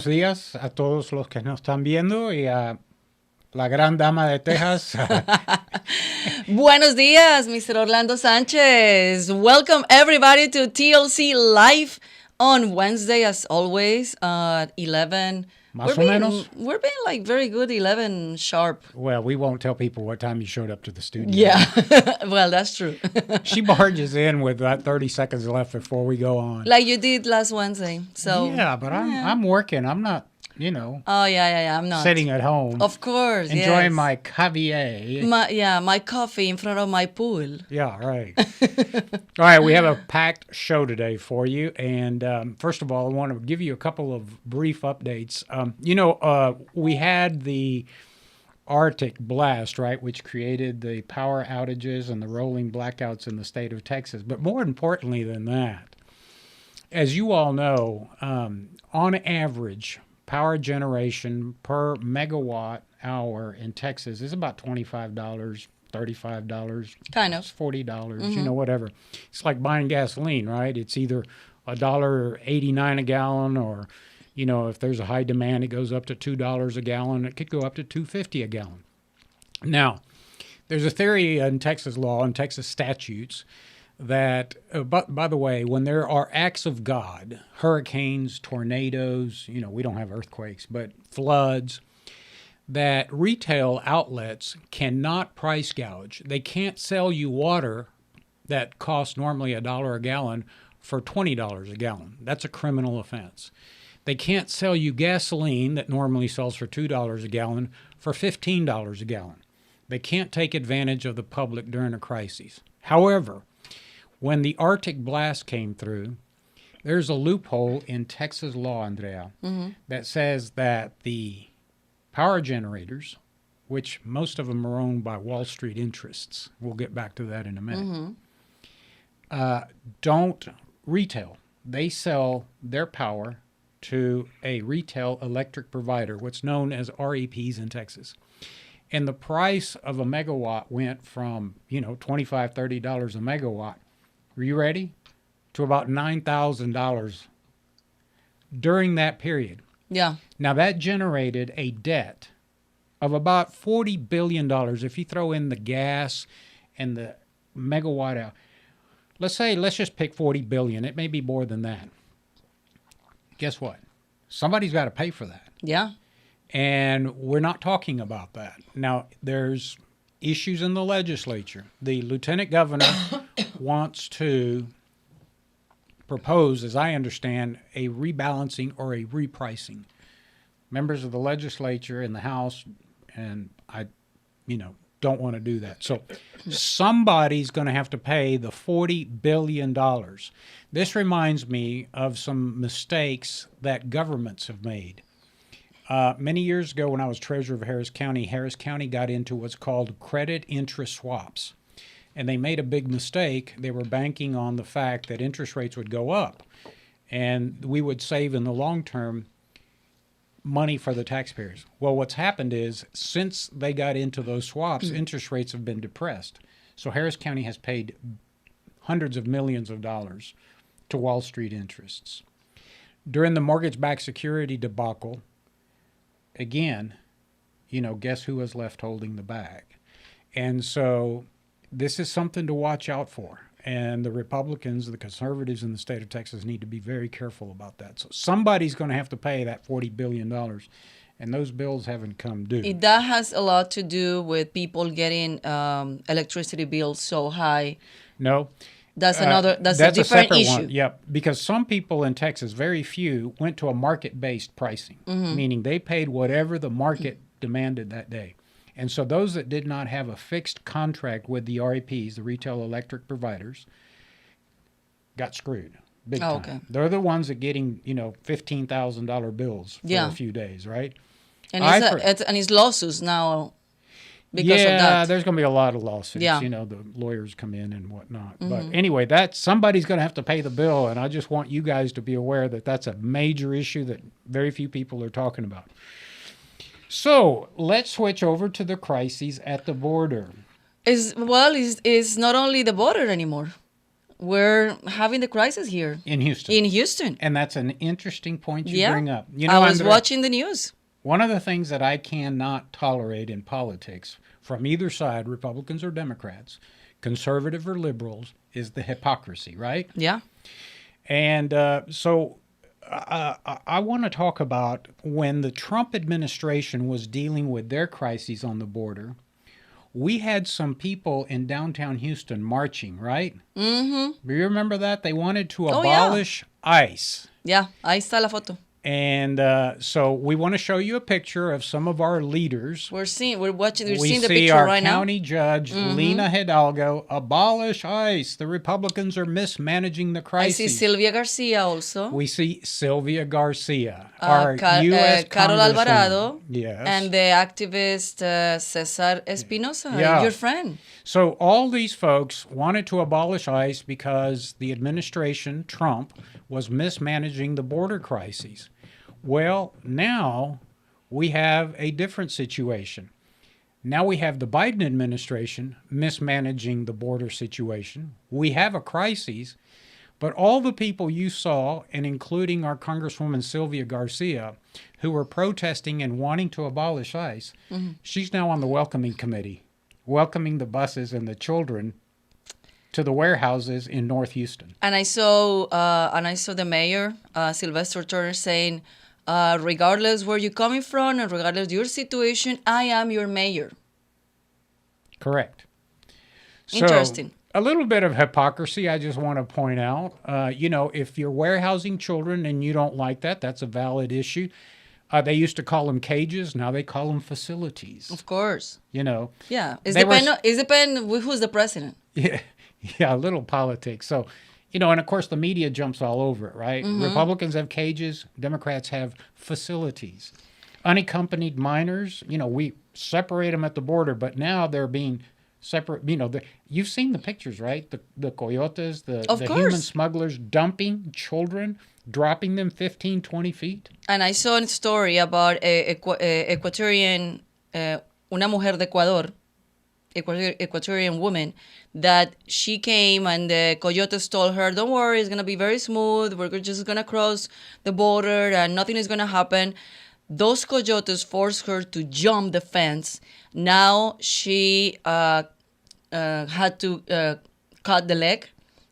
días a todos los que nos están viendo y a la gran dama de Texas. Buenos días, Mr. Orlando Sanchez. Welcome everybody to TLC Live on Wednesday, as always, at 11. Más o menos. We're being like very good, 11 sharp. Well, we won't tell people what time you showed up to the studio. Yeah, well, that's true. She barges in with about 30 seconds left before we go on. Like you did last Wednesday. So yeah, but I'm working. I'm not, Oh, yeah. I'm not. sitting at home. Of course, enjoying my caviar. My coffee in front of my pool. Yeah, right. All right, we have a packed show today for you. And first of all, I want to give you a couple of brief updates. We had the Arctic blast, right, which created the power outages and the rolling blackouts in the state of Texas. But more importantly than that, as you all know, on average, power generation per megawatt hour in Texas is about $25, $35. Kind of. $40, whatever. It's like buying gasoline, right? It's either $1.89 a gallon or, if there's a high demand, it goes up to $2 a gallon. It could go up to $2.50 a gallon. Now, there's a theory in Texas law and Texas statutes that, by the way, when there are acts of God, hurricanes, tornadoes, we don't have earthquakes, but floods, that retail outlets cannot price gouge. They can't sell you water that costs normally $1 a gallon for $20 a gallon. That's a criminal offense. They can't sell you gasoline that normally sells for $2 a gallon for $15 a gallon. They can't take advantage of the public during a crisis. However, when the Arctic blast came through, there's a loophole in Texas law, Andrea, that says that the power generators, which most of them are owned by Wall Street interests, we'll get back to that in a minute, don't retail. They sell their power to a retail electric provider, what's known as REPs in Texas. And the price of a megawatt went from, $25, $30 a megawatt. Are you ready? To about $9,000 during that period. Yeah. Now, that generated a debt of about $40 billion if you throw in the gas and the megawatt hour. Let's just pick $40 billion. It may be more than that. Guess what? Somebody's got to pay for that. Yeah. And we're not talking about that. Now, there's issues in the legislature. The lieutenant governor wants to propose, as I understand, a rebalancing or a repricing. Members of the legislature in the House and I, don't want to do that. So somebody's going to have to pay the $40 billion. This reminds me of some mistakes that governments have made. Many years ago when I was treasurer of Harris County got into what's called credit interest swaps. And they made a big mistake. They were banking on the fact that interest rates would go up. And we would save in the long term money for the taxpayers. Well, what's happened is since they got into those swaps, interest rates have been depressed. So Harris County has paid hundreds of millions of dollars to Wall Street interests. During the mortgage-backed security debacle, again, guess who was left holding the bag? And so this is something to watch out for. And the Republicans, the conservatives in the state of Texas need to be very careful about that. So somebody's going to have to pay that $40 billion. And those bills haven't come due. That has a lot to do with people getting electricity bills so high. No. That's a different issue. One. Yep, because some people in Texas, very few, went to a market-based pricing, meaning they paid whatever the market demanded that day. And so those that did not have a fixed contract with the REPs, the retail electric providers, got screwed big time. Okay. They're the ones that getting, $15,000 bills for a few days, right? And it's lawsuits now because of that. Yeah, there's going to be a lot of lawsuits. Yeah. The lawyers come in and whatnot. But anyway, somebody's going to have to pay the bill, and I just want you guys to be aware that that's a major issue that very few people are talking about. So let's switch over to the crises at the border. It's not only the border anymore. we're having the crisis here in Houston. in Houston. And that's an interesting point you Yeah. bring up. You I know, was Andrea, watching the news. one of the things that I cannot tolerate in politics from either side, Republicans or Democrats, conservative or liberals, is the hypocrisy, right? Yeah. And so I want to talk about when the Trump administration was dealing with their crises on the border. We had some people in downtown Houston marching, right? Mm-hmm. Do you remember that? They wanted to Oh, yeah. abolish ICE. Yeah. Ahí está la foto. And so we want to show you a picture of some of our leaders. We're seeing We the see picture our right now. county judge, Lena Hidalgo, abolish ICE. The Republicans are mismanaging the I crisis. see Sylvia Garcia also. We see Sylvia Garcia, our Carol U.S. Congresswoman. Alvarado. Yes. And the activist Cesar Espinosa, Yeah. your friend. So all these folks wanted to abolish ICE because the administration, Trump, was mismanaging the border crises. Well, now we have a different situation. Now we have the Biden administration mismanaging the border situation. We have a crisis, but all the people you saw, and including our Congresswoman Sylvia Garcia, who were protesting and wanting to abolish ICE, she's now on the welcoming committee, welcoming the buses and the children to the warehouses in North Houston. And I saw the mayor, Sylvester Turner, saying, regardless where you're coming from and regardless your situation, I am your mayor. Correct. So, Interesting. a little bit of hypocrisy I just want to point out. If you're warehousing children and you don't like that, that's a valid issue. They used to call them cages. Now they call them facilities. Of course. Yeah. It's They were- depend who's the president. Yeah, a little politics. So, and of course the media jumps all over it, right? Republicans have cages. Democrats have facilities. Unaccompanied minors, we separate them at the border, but now they're being separate. You've seen the pictures, right? The coyotes, the Of human course. smugglers dumping children, dropping them 15, 20 feet. And I saw a story about a Ecuadorian, una mujer de Ecuador, Ecuadorian woman, that she came and the coyotes told her, don't worry, it's going to be very smooth. We're just going to cross the border and nothing is going to happen. Those coyotes forced her to jump the fence. Now she had to cut the leg.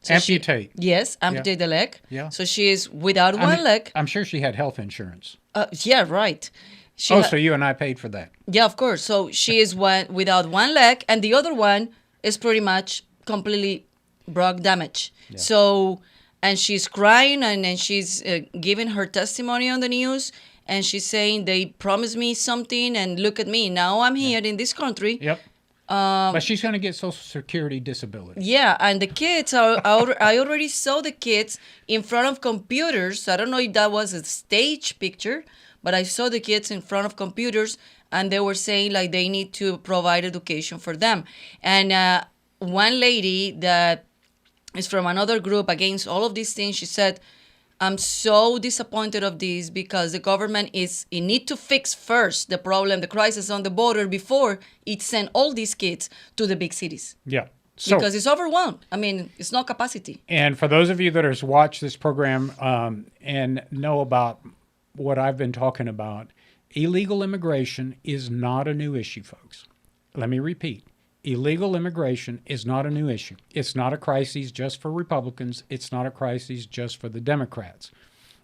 Amputate. Yes, amputate the leg. Yeah. So she is without one I mean, leg. I'm sure she had health insurance. Yeah, right. She So you and I paid for that. yeah, of course. So she is without one leg, and the other one is pretty much completely broke damage. Yeah. So, and she's crying, and then she's giving her testimony on the news, and she's saying they promised me something, and look at me now. I'm here in this country. Yep. But she's going to get Social Security disability. Yeah, and the kids I already saw the kids in front of computers. I don't know if that was a stage picture, but I saw the kids in front of computers, and they were saying like they need to provide education for them. And one lady that is from another group against all of these things, she said, I'm so disappointed of this because the government it need to fix first the problem, the crisis on the border before it send all these kids to the big cities. Yeah. So, Because it's overwhelmed. I mean, it's not capacity. and for those of you that have watched this program and know about what I've been talking about, illegal immigration is not a new issue, folks. Let me repeat. Illegal immigration is not a new issue. It's not a crisis just for Republicans. It's not a crisis just for the Democrats.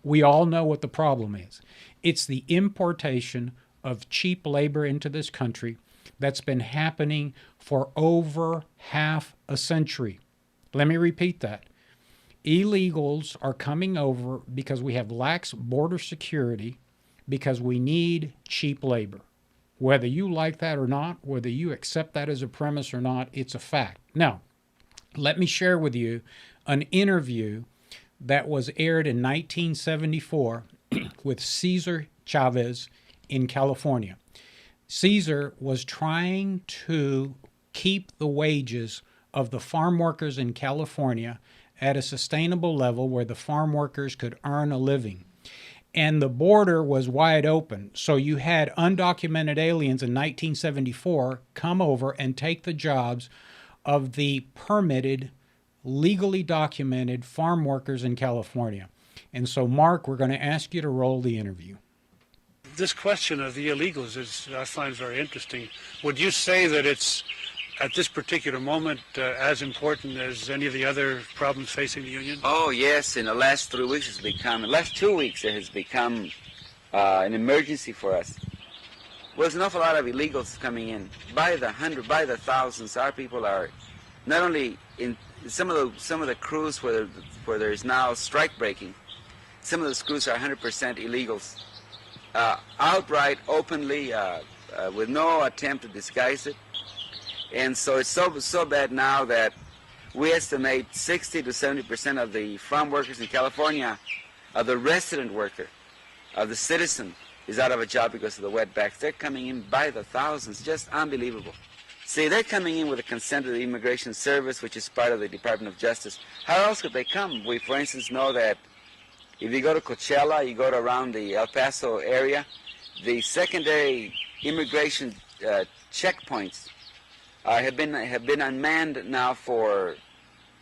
We all know what the problem is. It's the importation of cheap labor into this country that's been happening for over half a century. Let me repeat that. Illegals are coming over because we have lax border security, because we need cheap labor. Whether you like that or not, whether you accept that as a premise or not, it's a fact. Now, let me share with you an interview that was aired in 1974 with Cesar Chavez in California. Cesar was trying to keep the wages of the farm workers in California at a sustainable level where the farm workers could earn a living. And the border was wide open. So you had undocumented aliens in 1974 come over and take the jobs of the permitted legally documented farm workers in California. And so, Mark, we're going to ask you to roll the interview. This question of the illegals I find very interesting. Would you say that it's, at this particular moment, as important as any of the other problems facing the union? Oh, yes. In the last 3 weeks, last 2 weeks, it has become an emergency for us. Well, there's an awful lot of illegals coming in by the hundred, by the thousands. Our people are not only in some of the crews where there's now strike breaking. Some of those crews are 100% illegals, outright, openly, with no attempt to disguise it. And so it's so bad now that we estimate 60 to 70% of the farm workers in California, of the resident worker, of the citizen, is out of a job because of the wetbacks. They're coming in by the thousands, just unbelievable. See, they're coming in with the consent of the Immigration Service, which is part of the Department of Justice. How else could they come? We, for instance, know that if you go to Coachella, you go to around the El Paso area, the secondary immigration checkpoints have been unmanned now for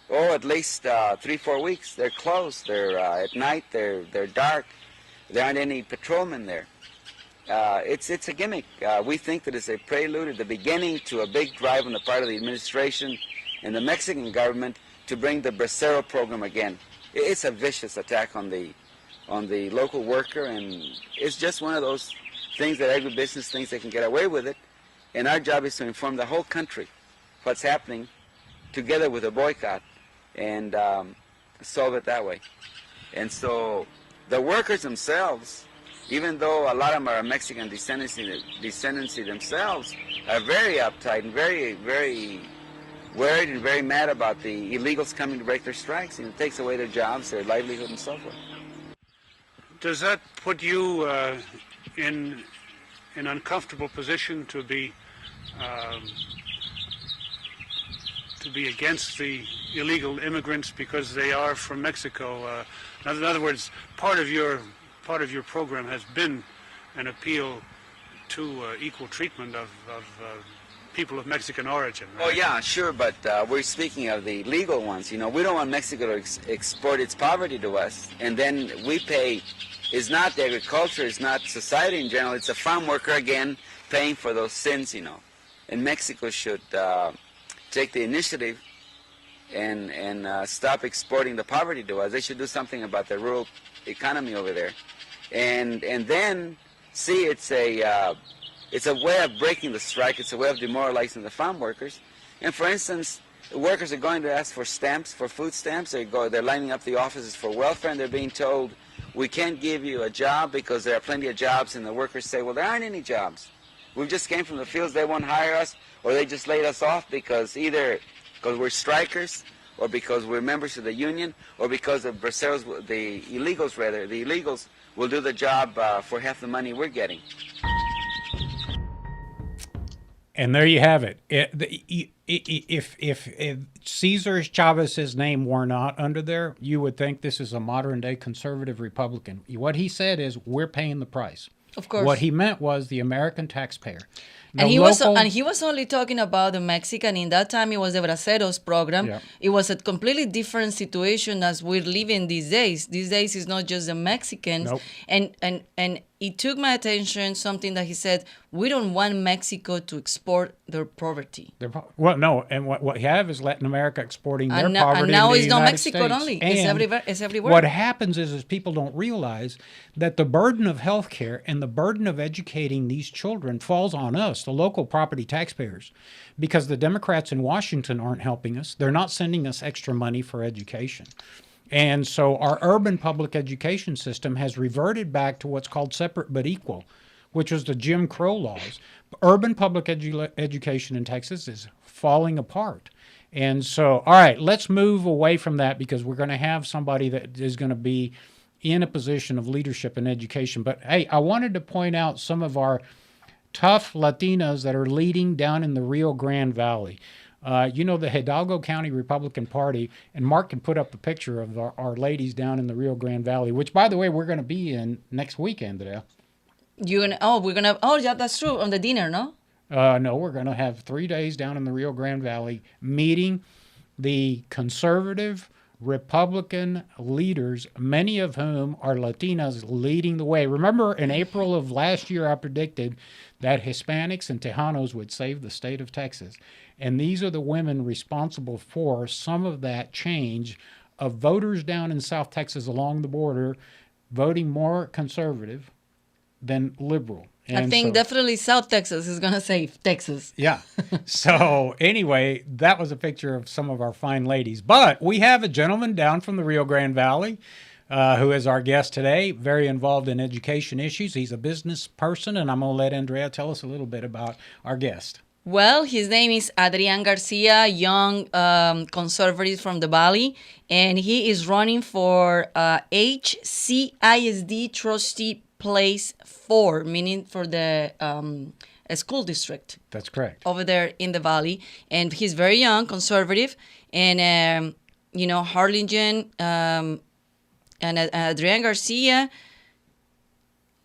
at least 3-4 weeks. They're closed. They're at night. They're dark. There aren't any patrolmen there. It's a gimmick. We think that it's a prelude at the beginning to a big drive on the part of the administration and the Mexican government to bring the Bracero program again. It's a vicious attack on the local worker, and it's just one of those things that agribusiness thinks they can get away with it. And our job is to inform the whole country what's happening, together with a boycott, and solve it that way. And so the workers themselves, even though a lot of them are Mexican descendancy themselves, are very uptight and very, very worried and very mad about the illegals coming to break their strikes, and it takes away their jobs, their livelihood, and so forth. Does that put you in an uncomfortable position to be against the illegal immigrants because they are from Mexico? In other words, part of your program has been an appeal to equal treatment of people of Mexican origin, right? Oh yeah, sure, but we're speaking of the legal ones. You know, we don't want Mexico to export its poverty to us, and then we pay. It's not the agriculture, it's not society in general, it's a farm worker again paying for those sins, you know. And Mexico should take the initiative and stop exporting the poverty to us. They should do something about the rural economy over there. And then, see, it's a way of breaking the strike, it's a way of demoralizing the farm workers. And for instance, the workers are going to ask for stamps, for food stamps. They're lining up the offices for welfare, and they're being told, we can't give you a job because there are plenty of jobs. And the workers say, well, there aren't any jobs. We just came from the fields, they won't hire us, or they just laid us off because either because we're strikers, or because we're members of the union, or because of Braceros, the illegals will do the job for half the money we're getting. And there you have it. If Cesar Chavez's name were not under there, you would think this is a modern-day conservative Republican. What he said is, we're paying the price. Of course. What he meant was the American taxpayer. And he was only talking about the Mexican. In that time, it was the Braceros program. Yeah. It was a completely different situation as we're living these days. These days, it's not just the Mexicans. Nope. And it took my attention, something that he said, we don't want Mexico to export their poverty. Well, no, and what we have is Latin America exporting their And poverty now into the it's not United Mexico States. only. And It's everywhere. what happens is people don't realize that the burden of health care and the burden of educating these children falls on us, the local property taxpayers, because the Democrats in Washington aren't helping us. They're not sending us extra money for education. And so our urban public education system has reverted back to what's called separate but equal, which was the Jim Crow laws. Urban public education in Texas is falling apart. And so, all right, let's move away from that because we're going to have somebody that is going to be in a position of leadership in education. But hey, I wanted to point out some of our tough Latinas that are leading down in the Rio Grande Valley. You know, the Hidalgo County Republican Party, and Mark can put up a picture of our ladies down in the Rio Grande Valley, which, by the way, we're going to be in next weekend, Adele. Yeah, that's true, on the dinner, no? No, we're going to have 3 days down in the Rio Grande Valley meeting the conservative Republican leaders, many of whom are Latinas, leading the way. Remember, in April of last year, I predicted that Hispanics and Tejanos would save the state of Texas. And these are the women responsible for some of that change of voters down in South Texas along the border voting more conservative than liberal. I think definitely South Texas is going to save Texas. Yeah. So anyway, that was a picture of some of our fine ladies. But we have a gentleman down from the Rio Grande Valley who is our guest today, very involved in education issues. He's a business person, and I'm going to let Andrea tell us a little bit about our guest. Well, his name is Adrian Garcia, young conservative from the Valley, and he is running for HCISD Trustee Place 4, meaning for the school district. That's correct. Over there in the Valley. And he's very young, conservative, and, Harlingen and Adrian Garcia,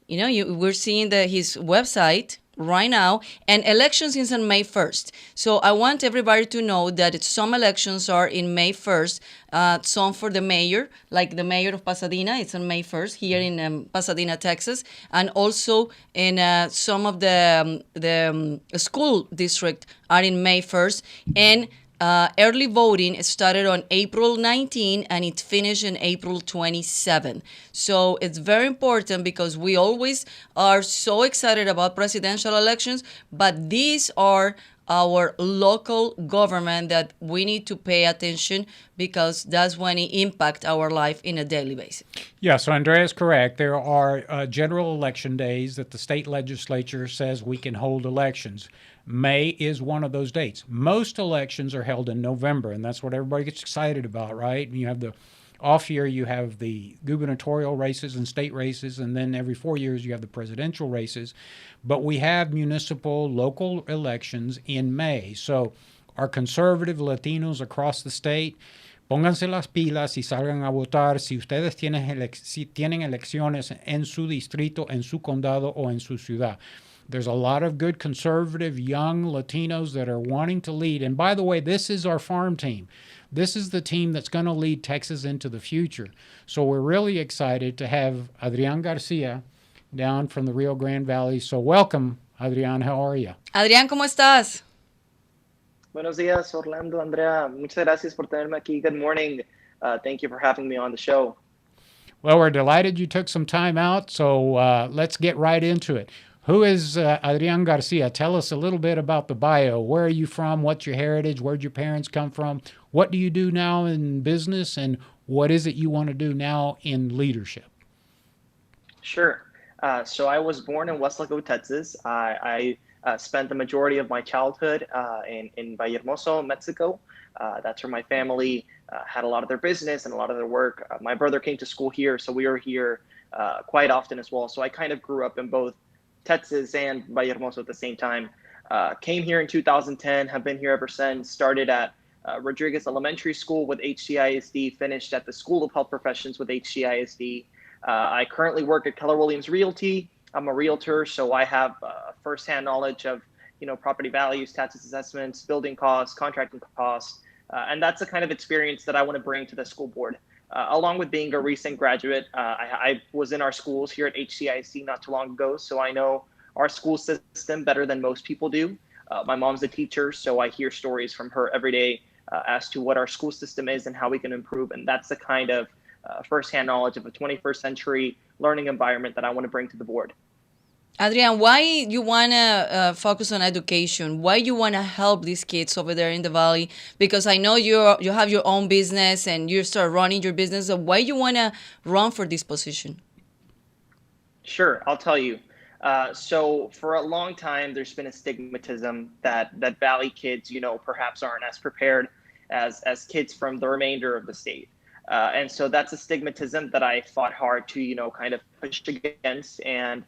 we're seeing his website right now, and elections is on May 1st. So I want everybody to know that some elections are in May 1st, some for the mayor, like the mayor of Pasadena, it's on May 1st here in Pasadena, Texas, and also in some of the school district are in May 1st, and early voting started on April 19 and it finished in April 27. So it's very important because we always are so excited about presidential elections, but these are our local government that we need to pay attention because that's when it impacts our life in a daily basis. Yeah, so Andrea is correct. There are general election days that the state legislature says we can hold elections. May is one of those dates. Most elections are held in November, and that's what everybody gets excited about, right? You have the off year, you have the gubernatorial races and state races, and then every 4 years you have the presidential races. But we have municipal, local elections in May. So our conservative Latinos across the state, pónganse las pilas y salgan a votar si ustedes si tienen elecciones en su distrito, en su condado, o en su ciudad. There's a lot of good conservative young Latinos that are wanting to lead. And by the way, this is our farm team. This is the team that's going to lead Texas into the future. So we're really excited to have Adrian Garcia down from the Rio Grande Valley. So welcome, Adrian. How are you? Adrián, ¿cómo estás? Buenos días, Orlando, Andrea. Muchas gracias por tenerme aquí. Good morning. Thank you for having me on the show. Well, we're delighted you took some time out. So let's get right into it. Who is Adrian Garcia? Tell us a little bit about the bio. Where are you from? What's your heritage? Where'd your parents come from? What do you do now in business? And what is it you want to do now in leadership? Sure. So I was born in Weslaco, Texas. I spent the majority of my childhood in Vallehermoso, Mexico. That's where my family had a lot of their business and a lot of their work. My brother came to school here, so we were here quite often as well. So I kind of grew up in both Texas and Vallehermoso at the same time. Came here in 2010, have been here ever since. Started at Rodriguez Elementary School with HCISD, finished at the School of Health Professions with HCISD. I currently work at Keller Williams Realty. I'm a realtor, so I have firsthand knowledge of property values, tax assessments, building costs, contracting costs, and that's the kind of experience that I want to bring to the school board. Along with being a recent graduate, I was in our schools here at HCIC not too long ago, so I know our school system better than most people do. My mom's a teacher, so I hear stories from her every day as to what our school system is and how we can improve, and that's the kind of firsthand knowledge of a 21st century learning environment that I want to bring to the board. Adrian, why you want to focus on education? Why you want to help these kids over there in the Valley? Because I know you have your own business and you start running your business. So why you want to run for this position? Sure, I'll tell you. So for a long time, there's been a stigmatism that Valley kids, perhaps aren't as prepared as kids from the remainder of the state. And so that's a stigmatism that I fought hard to, kind of push against and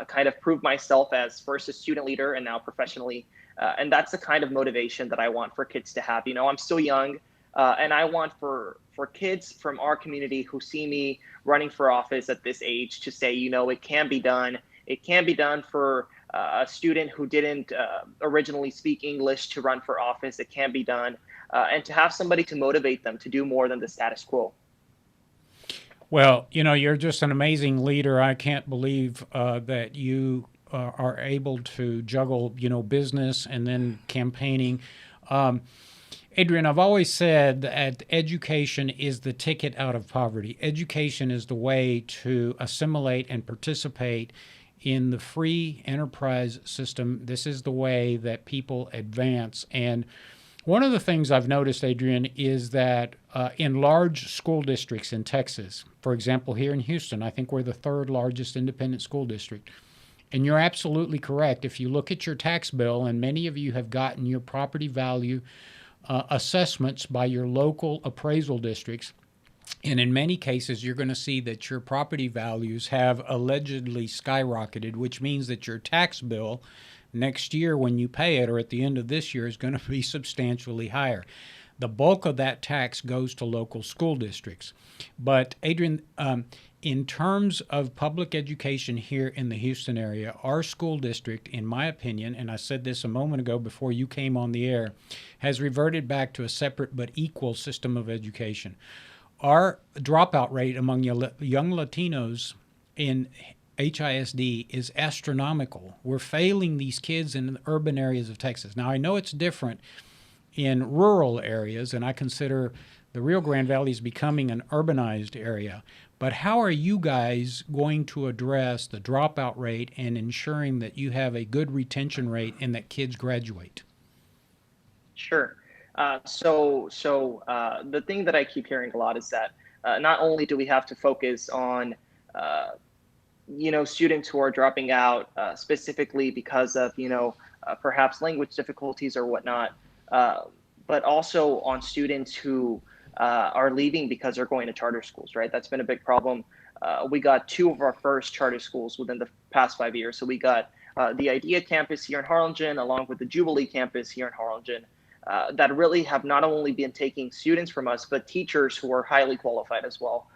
kind of prove myself as first a student leader and now professionally. And that's the kind of motivation that I want for kids to have. I'm still young and I want for kids from our community who see me running for office at this age to say, it can be done. It can be done for a student who didn't originally speak English to run for office. It can be done, and to have somebody to motivate them to do more than the status quo. Well, you're just an amazing leader. I can't believe that you are able to juggle, business and then campaigning. Adrian, I've always said that education is the ticket out of poverty. Education is the way to assimilate and participate in the free enterprise system. This is the way that people advance. And one of the things I've noticed, Adrian, is that in large school districts in Texas, for example, here in Houston, I think we're the third largest independent school district. And you're absolutely correct. If you look at your tax bill, and many of you have gotten your property value assessments by your local appraisal districts, and in many cases, you're going to see that your property values have allegedly skyrocketed, which means that your tax bill next year when you pay it, or at the end of this year, is going to be substantially higher. The bulk of that tax goes to local school districts. But Adrian, in terms of public education here in the Houston area, our school district, in my opinion, and I said this a moment ago before you came on the air, has reverted back to a separate but equal system of education. Our dropout rate among young Latinos in HISD is astronomical. We're failing these kids in the urban areas of Texas. Now, I know it's different in rural areas, and I consider the Rio Grande Valley is becoming an urbanized area. But how are you guys going to address the dropout rate and ensuring that you have a good retention rate and that kids graduate? Sure. The thing that I keep hearing a lot is that not only do we have to focus on students who are dropping out specifically because of perhaps language difficulties or whatnot, but also on students who are leaving because they're going to charter schools, right? That's been a big problem. We got 2 of our first charter schools within the past 5 years. So we got the IDEA campus here in Harlingen, along with the Jubilee campus here in Harlingen, that really have not only been taking students from us, but teachers who are highly qualified as well.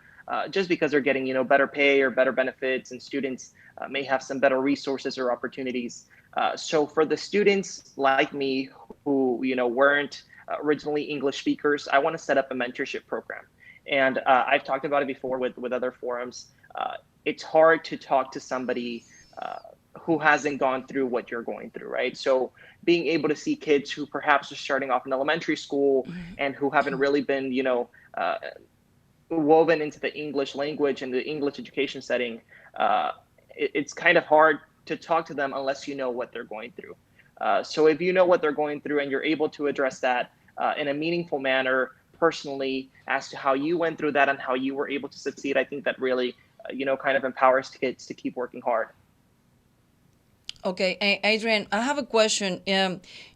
Just because they're getting, better pay or better benefits, and students may have some better resources or opportunities. So for the students like me who, weren't originally English speakers, I want to set up a mentorship program. And I've talked about it before with other forums. It's hard to talk to somebody who hasn't gone through what you're going through, right? So being able to see kids who perhaps are starting off in elementary school and who haven't really been, woven into the English language and the English education setting, it's kind of hard to talk to them unless you know what they're going through. So if you know what they're going through and you're able to address that in a meaningful manner personally as to how you went through that and how you were able to succeed, I think that really, kind of empowers kids to keep working hard. Okay, Adrian, I have a question.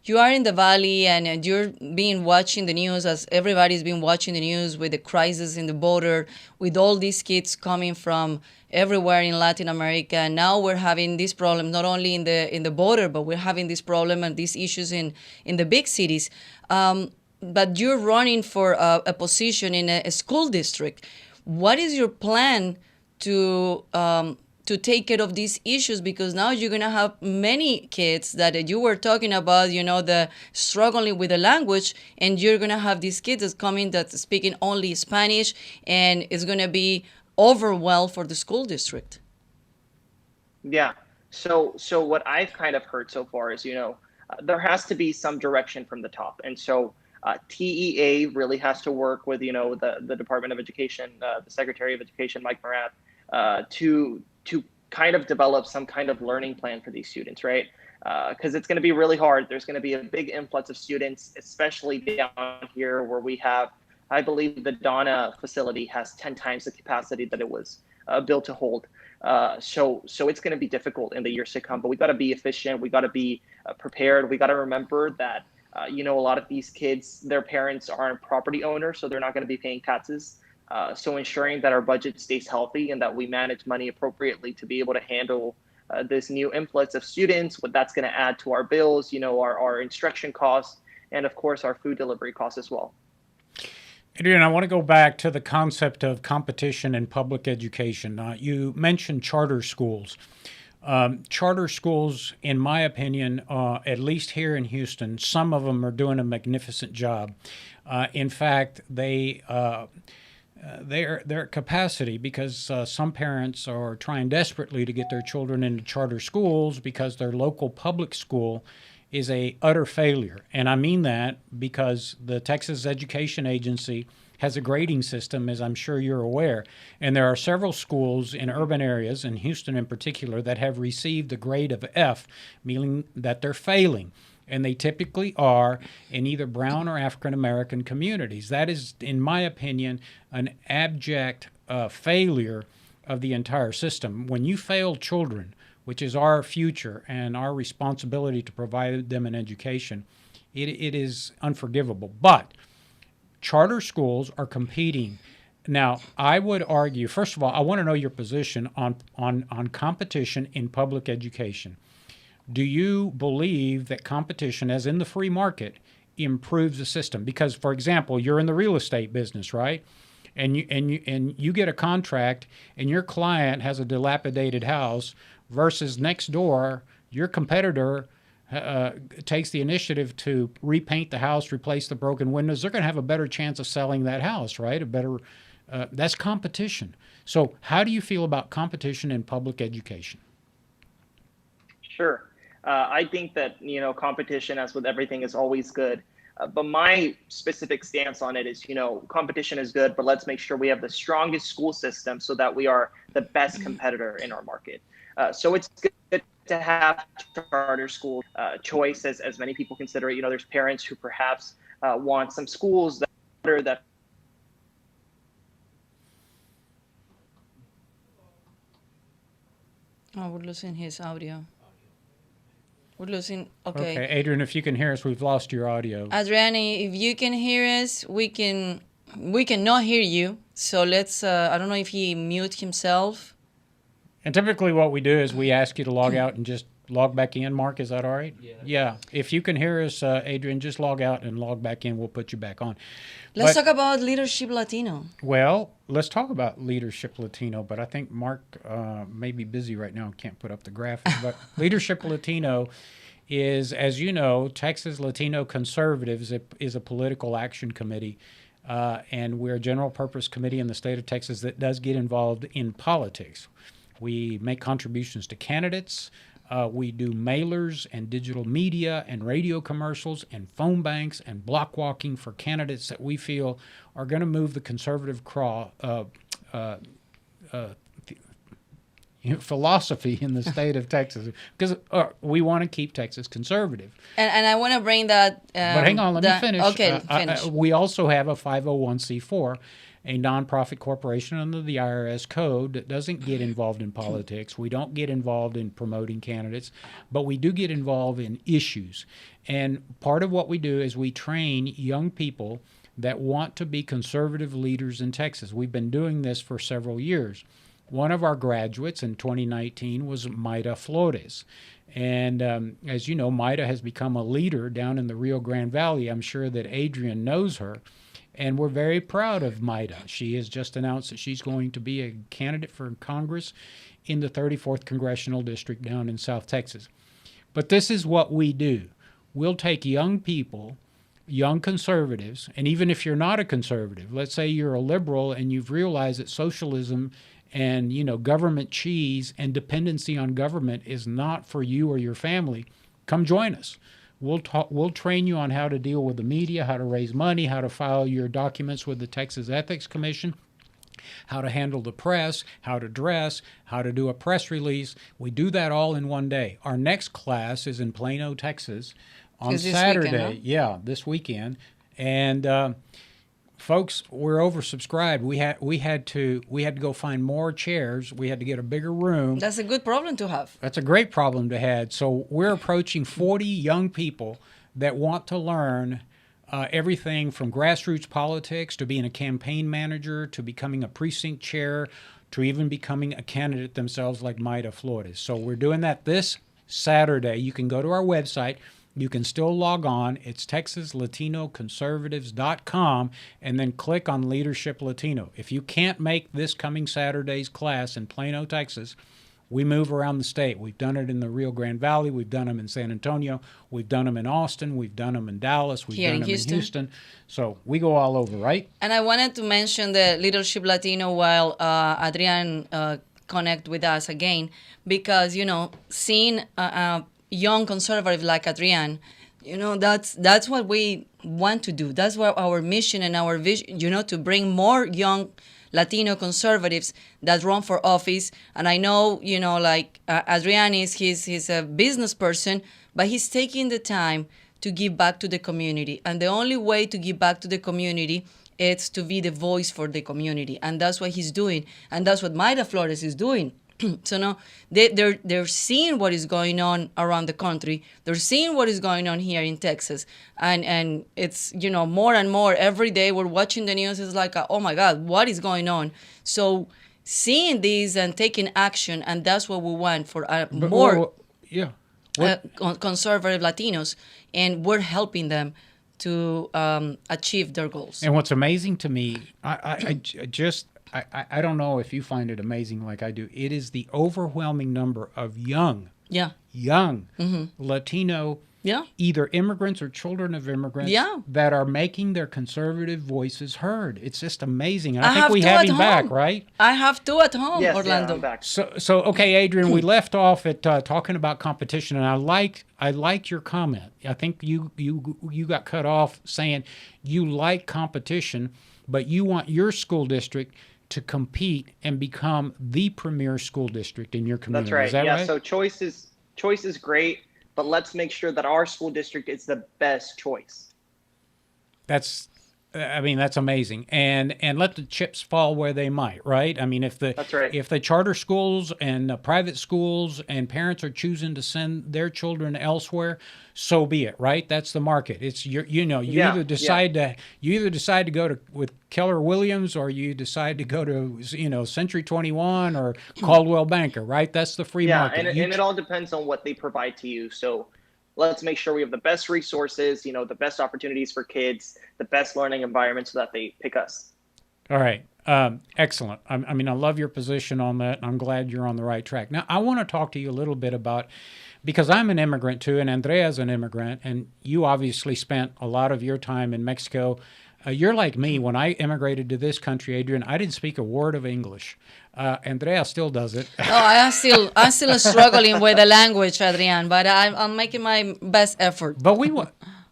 You are in the Valley and you're been watching the news as everybody's been watching the news with the crisis in the border, with all these kids coming from everywhere in Latin America. And now we're having this problem not only in the border, but we're having this problem and these issues in the big cities. But you're running for a position in a school district. What is your plan to take care of these issues? Because now you're going to have many kids that you were talking about, the struggling with the language, and you're going to have these kids that's coming that's speaking only Spanish, and it's going to be overwhelmed for the school district. Yeah. So what I've kind of heard so far is, there has to be some direction from the top. And so TEA really has to work with, the Department of Education, the Secretary of Education, Mike Morath, to kind of develop some kind of learning plan for these students, right? Because it's going to be really hard. There's going to be a big influx of students, especially down here where we have, I believe the Donna facility has 10 times the capacity that it was built to hold. So it's going to be difficult in the years to come, but we got to be efficient. We got to be prepared. We got to remember that, a lot of these kids, their parents aren't property owners, so they're not going to be paying taxes. So ensuring that our budget stays healthy and that we manage money appropriately to be able to handle this new influx of students, what that's going to add to our bills, our instruction costs, and of course our food delivery costs as well. Adrian, I want to go back to the concept of competition in public education. You mentioned charter schools. Charter schools, in my opinion, at least here in Houston, some of them are doing a magnificent job. In fact, they're at capacity because some parents are trying desperately to get their children into charter schools because their local public school is a utter failure. And I mean that because the Texas Education Agency has a grading system, as I'm sure you're aware. And there are several schools in urban areas, in Houston in particular, that have received a grade of F, meaning that they're failing. And they typically are in either brown or African American communities. That is, in my opinion, an abject failure of the entire system. When you fail children, which is our future and our responsibility to provide them an education, it is unforgivable. But charter schools are competing. Now, I would argue, first of all, I want to know your position on competition in public education. Do you believe that competition, as in the free market, improves the system? Because, for example, you're in the real estate business, right? And you get a contract, and your client has a dilapidated house, versus next door, your competitor takes the initiative to repaint the house, replace the broken windows. They're going to have a better chance of selling that house, right? That's competition. So, how do you feel about competition in public education? Sure. I think that, competition, as with everything, is always good. But my specific stance on it is, competition is good, but let's make sure we have the strongest school system so that we are the best competitor in our market. So it's good to have charter school choice, as many people consider it. There's parents who perhaps want some schools that Oh, we're losing his audio. We're losing. Okay. Okay, Adrian, if you can hear us, we've lost your audio. Adriani, if you can hear us, we cannot hear you. So let's. I don't know if he mute himself. And typically what we do is we ask you to log out and just log back in. Mark, is that all right? Yeah. If you can hear us, Adrian, just log out and log back in. We'll put you back on. Let's talk about Leadership Latino. Well, let's talk about Leadership Latino, but I think Mark may be busy right now and can't put up the graphic. But Leadership Latino is, as you know, Texas Latino Conservatives is a political action committee, and we're a general purpose committee in the state of Texas that does get involved in politics. We make contributions to candidates. We do mailers and digital media and radio commercials and phone banks and block walking for candidates that we feel are going to move the conservative philosophy in the state of Texas, because we want to keep Texas conservative. And I want to bring that. But hang on, let me finish. Okay, finish. We also have a 501c4, a nonprofit corporation under the IRS code that doesn't get involved in politics. We don't get involved in promoting candidates, but we do get involved in issues. And part of what we do is we train young people that want to be conservative leaders in Texas. We've been doing this for several years. One of our graduates in 2019 was Maida Flores. And as you know, Maida has become a leader down in the Rio Grande Valley. I'm sure that Adrian knows her. And we're very proud of Maida. She has just announced that she's going to be a candidate for Congress in the 34th Congressional District down in South Texas. But this is what we do. We'll take young people, young conservatives, and even if you're not a conservative, let's say you're a liberal and you've realized that socialism and, government cheese and dependency on government is not for you or your family, come join us. We'll train you on how to deal with the media, how to raise money, how to file your documents with the Texas Ethics Commission, how to handle the press, how to dress, how to do a press release. We do that all in one day. Our next class is in Plano, Texas on Saturday. Weekend, huh? Yeah, this weekend. And folks, we're oversubscribed. We had to go find more chairs. We had to get a bigger room. That's a good problem to have. That's a great problem to have. So we're approaching 40 young people that want to learn everything from grassroots politics to being a campaign manager to becoming a precinct chair to even becoming a candidate themselves like Maida Flores. So we're doing that this Saturday. You can go to our website. You can still log on. It's TexasLatinoConservatives.com and then click on Leadership Latino. If you can't make this coming Saturday's class in Plano, Texas, We move around the state. We've done it in the Rio Grande Valley. We've done them in San Antonio. We've done them in Austin. We've done them in Dallas. We've Here done in them Houston. in Houston. So we go all over, right? And I wanted to mention the Leadership Latino while Adrian connect with us again, because, you know, seeing a young conservative like Adrian, you know, that's what we want to do. That's what our mission and our vision, you know, to bring more young Latino conservatives that run for office. And I know, you know, like Adrian he's a business person, but he's taking the time to give back to the community. And the only way to give back to the community is to be the voice for the community. And that's what he's doing. And that's what Mayra Flores is doing. So no, they're seeing what is going on around the country. They're seeing what is going on here in Texas, and it's, you know, more and more every day we're watching the news. It's like, oh my God, what is going on? So seeing these and taking action, and that's what we want for more yeah. conservative Latinos, and we're helping them to achieve their goals. And what's amazing to me, I don't know if you find it amazing like I do. It is the overwhelming number of young Latino, either immigrants or children of immigrants that are making their conservative voices heard. It's just amazing. And I think we have him back, right? I have two at home, Yes, Orlando. yeah, I'm back. So okay, Adrian, we left off at talking about competition, and I like your comment. I think you got cut off saying you like competition, but you want your school district to compete and become the premier school district in your community. That's right. Is that right? So choice is great, but let's make sure that our school district is the best choice. That's amazing. And let the chips fall where they might, right? I mean, That's right. if the charter schools and private schools and parents are choosing to send their children elsewhere, so be it, right? That's the market. It's you either decide to go to with Keller Williams, or you decide to go to, you know, Century 21 or Caldwell Banker, right? That's the free market. And it all depends on what they provide to you. So let's make sure we have the best resources, you know, the best opportunities for kids, the best learning environment, so that they pick us. All right. Excellent. I mean, I love your position on that, and I'm glad you're on the right track. Now, I want to talk to you a little bit about, because I'm an immigrant too, and Andrea's an immigrant, and you obviously spent a lot of your time in Mexico. You're like me. When I immigrated to this country, Adrian, I didn't speak a word of English. Andrea still does it. I'm still struggling with the language, Adrian, but I'm making my best effort. But we want,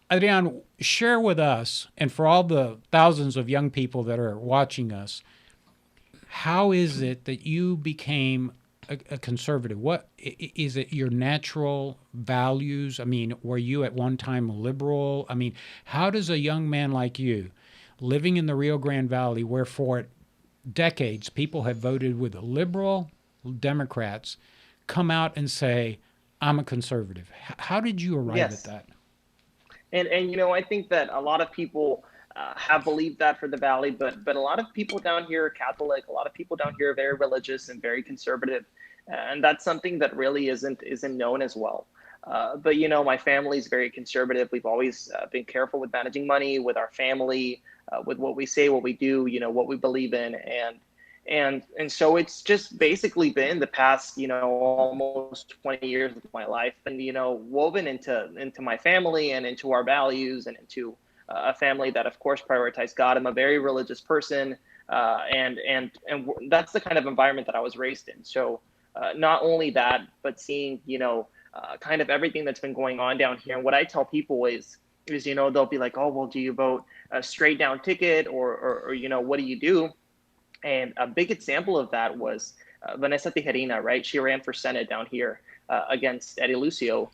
Adrian, share with us, and for all the thousands of young people that are watching us, how is it that you became a conservative? What is it? Your natural values? I mean, were you at one time liberal? I mean, how does a young man like you, living in the Rio Grande Valley, where for decades people have voted with the liberal Democrats, come out and say, I'm a conservative? How did you arrive at that? And you know, I think that a lot of people have believed that for the Valley, but a lot of people down here are Catholic. A lot of people down here are very religious and very conservative, and that's something that really isn't known as well. But you know, my family is very conservative. We've always been careful with managing money, with our family, with what we say, what we do, you know, what we believe in, and so it's just basically been the past, you know, almost 20 years of my life, and you know, woven into my family and into our values and into a family that, of course, prioritizes God. I'm a very religious person, and that's the kind of environment that I was raised in. So not only that, but seeing, you know, kind of everything that's been going on down here. And what I tell people is, you know, they'll be like, oh, well, do you vote a straight down ticket, or you know, what do you do? And a big example of that was Vanessa Tijerina, right? She ran for Senate down here against Eddie Lucio,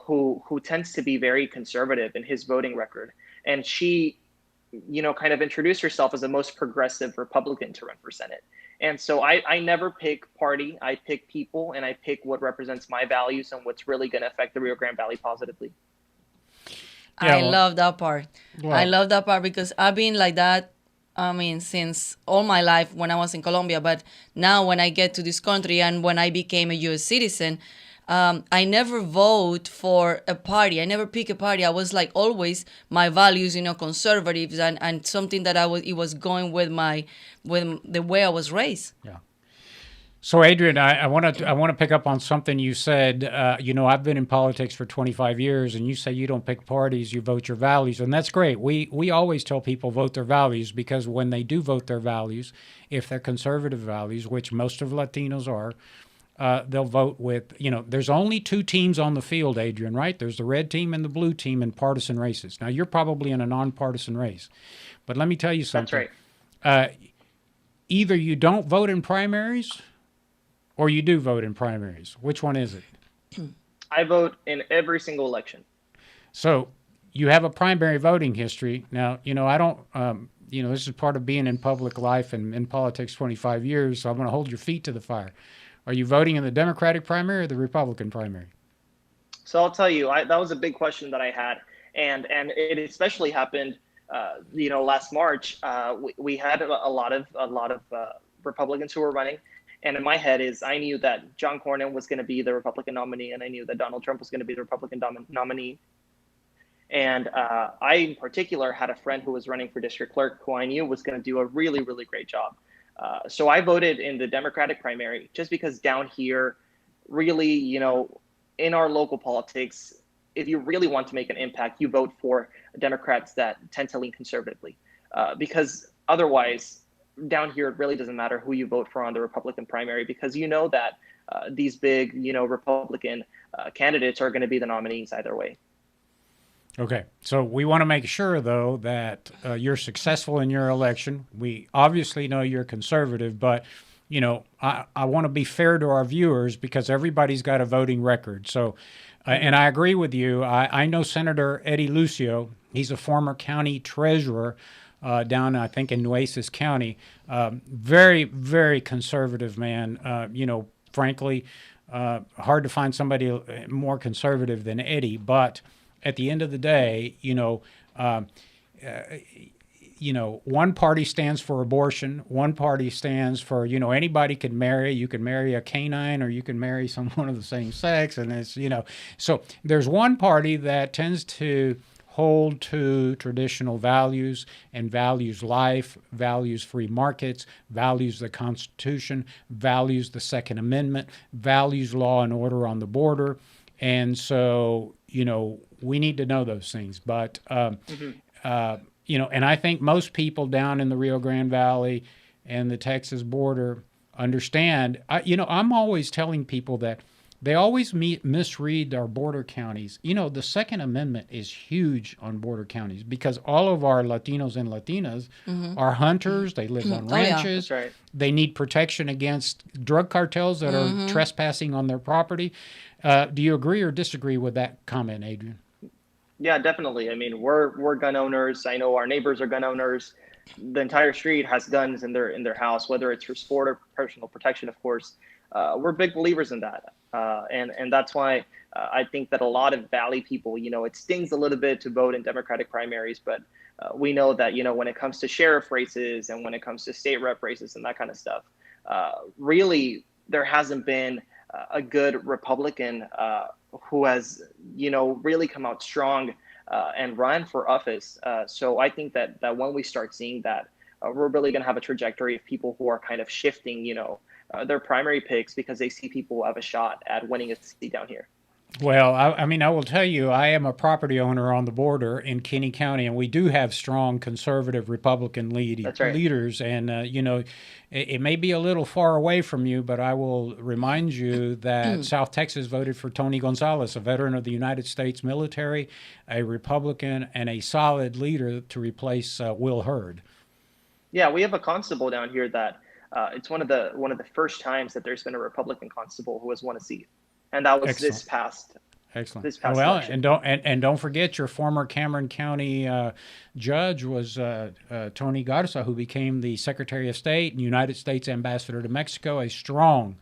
who tends to be very conservative in his voting record. And she, you know, kind of introduced herself as the most progressive Republican to run for Senate. And so I never pick party. I pick people, and I pick what represents my values and what's really going to affect the Rio Grande Valley positively. I love that part. Wow. I love that part because I've been like that, I mean, since all my life when I was in Colombia. But now when I get to this country and when I became a U.S. citizen, I never vote for a party. I never pick a party. I was like always my values, you know, conservatives and something that it was going with the way I was raised. Yeah. So, Adrian, I want to pick up on something you said. I've been in politics for 25 years, and you say you don't pick parties, you vote your values, and that's great. We always tell people vote their values, because when they do vote their values, if they're conservative values, which most of Latinos are, they'll vote with, there's only two teams on the field, Adrian, right? There's the red team and the blue team in partisan races. Now, you're probably in a nonpartisan race, but let me tell you something. That's right. Either you don't vote in primaries, or you do vote in primaries. Which one is it? I vote in every single election. So you have a primary voting history. Now, I don't, this is part of being in public life and in politics 25 years, so I'm going to hold your feet to the fire. Are you voting in the Democratic primary or the Republican primary? So I'll tell you, that was a big question that I had. And it especially happened, last March. We had a lot of Republicans who were running. And in my head I knew that John Cornyn was going to be the Republican nominee, and I knew that Donald Trump was going to be the Republican nominee. And I, in particular, had a friend who was running for district clerk who I knew was going to do a really, really great job. So I voted in the Democratic primary just because down here, really, in our local politics, if you really want to make an impact, you vote for Democrats that tend to lean conservatively, because otherwise, down here, it really doesn't matter who you vote for on the Republican primary, because that these big, Republican candidates are going to be the nominees either way. Okay, so we want to make sure, though, that you're successful in your election. We obviously know you're conservative, but, I want to be fair to our viewers, because everybody's got a voting record. So, and I agree with you. I know Senator Eddie Lucio. He's a former county treasurer down, I think, in Nueces County. Very, very conservative man. Frankly, hard to find somebody more conservative than Eddie. But at the end of the day, one party stands for abortion. One party stands for, anybody can marry. You can marry a canine, or you can marry someone of the same sex. And it's, so there's one party that tends to hold to traditional values and values life, values free markets, values the Constitution, values the Second Amendment, values law and order on the border. And so, we need to know those things. But, and I think most people down in the Rio Grande Valley and the Texas border understand. I'm always telling people that they always misread our border counties. The Second Amendment is huge on border counties, because all of our Latinos and Latinas are hunters. They live on ranches. That's right. They need protection against drug cartels that are trespassing on their property. Do you agree or disagree with that comment, Adrian? Yeah, definitely. I mean, we're gun owners. I know our neighbors are gun owners. The entire street has guns in their house, whether it's for sport or personal protection, of course. We're big believers in that. And that's why I think that a lot of Valley people, it stings a little bit to vote in Democratic primaries, but we know that, when it comes to sheriff races and when it comes to state rep races and that kind of stuff, really, there hasn't been a good Republican who has, really come out strong and run for office. So I think that when we start seeing that, we're really going to have a trajectory of people who are kind of shifting, their primary picks because they see people have a shot at winning a seat down here. Well, I will tell you, I am a property owner on the border in Kinney County, and we do have strong conservative Republican leaders. And, it may be a little far away from you, but I will remind you that South Texas voted for Tony Gonzalez, a veteran of the United States military, a Republican, and a solid leader to replace Will Hurd. Yeah, we have a constable down here that it's one of the first times that there's been a Republican constable who has won a seat. And that was Excellent. this past Excellent. election. And don't forget, your former Cameron County judge was Tony Garza, who became the Secretary of State and United States Ambassador to Mexico, a strong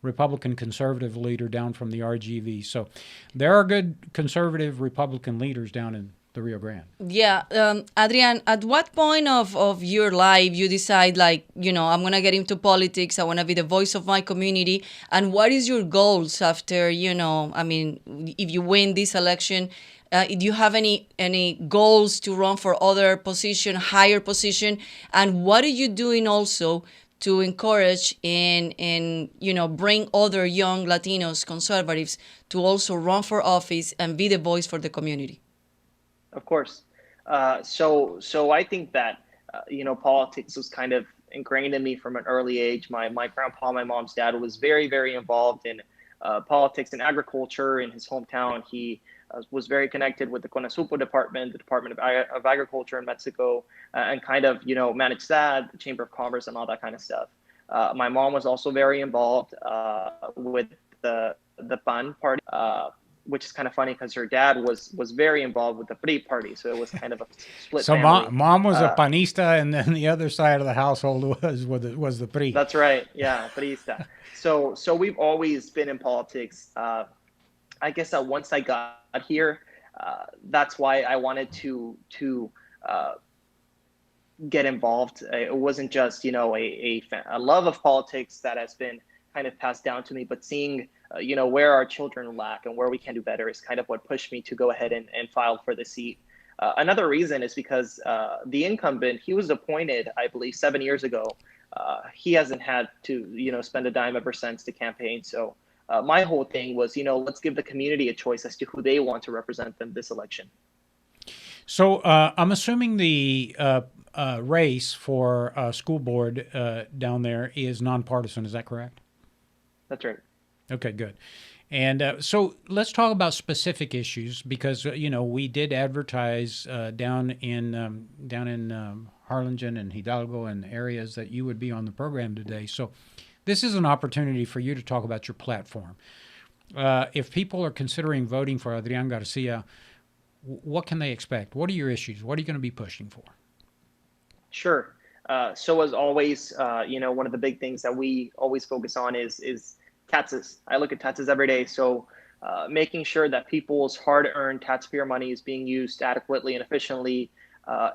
Republican conservative leader down from the RGV. So there are good conservative Republican leaders down in the Rio Grande. Yeah. Adrian, at what point of your life you decide, like, I'm going to get into politics, I want to be the voice of my community, and what is your goals after, if you win this election, do you have any goals to run for other position, higher position, and what are you doing also to encourage and bring other young Latinos conservatives to also run for office and be the voice for the community. Of course. So I think that politics was kind of ingrained in me from an early age. My grandpa, my mom's dad, was very, very involved in politics and agriculture in his hometown. He was very connected with the Conasupo department, the Department of Agriculture in Mexico, and kind of managed that, the Chamber of Commerce, and all that kind of stuff. My mom was also very involved with the PAN party. Which is kind of funny because her dad was very involved with the PRI party, so it was kind of a split So family. mom was a panista, and then the other side of the household was the PRI. That's right, yeah, priista. So we've always been in politics. I guess that once I got here, that's why I wanted to get involved. It wasn't just a love of politics that has been kind of passed down to me, but seeing where our children lack and where we can do better is kind of what pushed me to go ahead and file for the seat. Another reason is because the incumbent, he was appointed, I believe, 7 years ago. He hasn't had to, spend a dime ever since to campaign. So my whole thing was, let's give the community a choice as to who they want to represent them this election. So I'm assuming the race for school board down there is nonpartisan. Is that correct? That's right. Okay, good. And so let's talk about specific issues because we did advertise down in Harlingen and Hidalgo and areas that you would be on the program today. So this is an opportunity for you to talk about your platform. If people are considering voting for Adrian Garcia, what can they expect? What are your issues? What are you going to be pushing for? Sure. So as always, one of the big things that we always focus on is taxes. I look at taxes every day. So making sure that people's hard-earned taxpayer money is being used adequately and efficiently.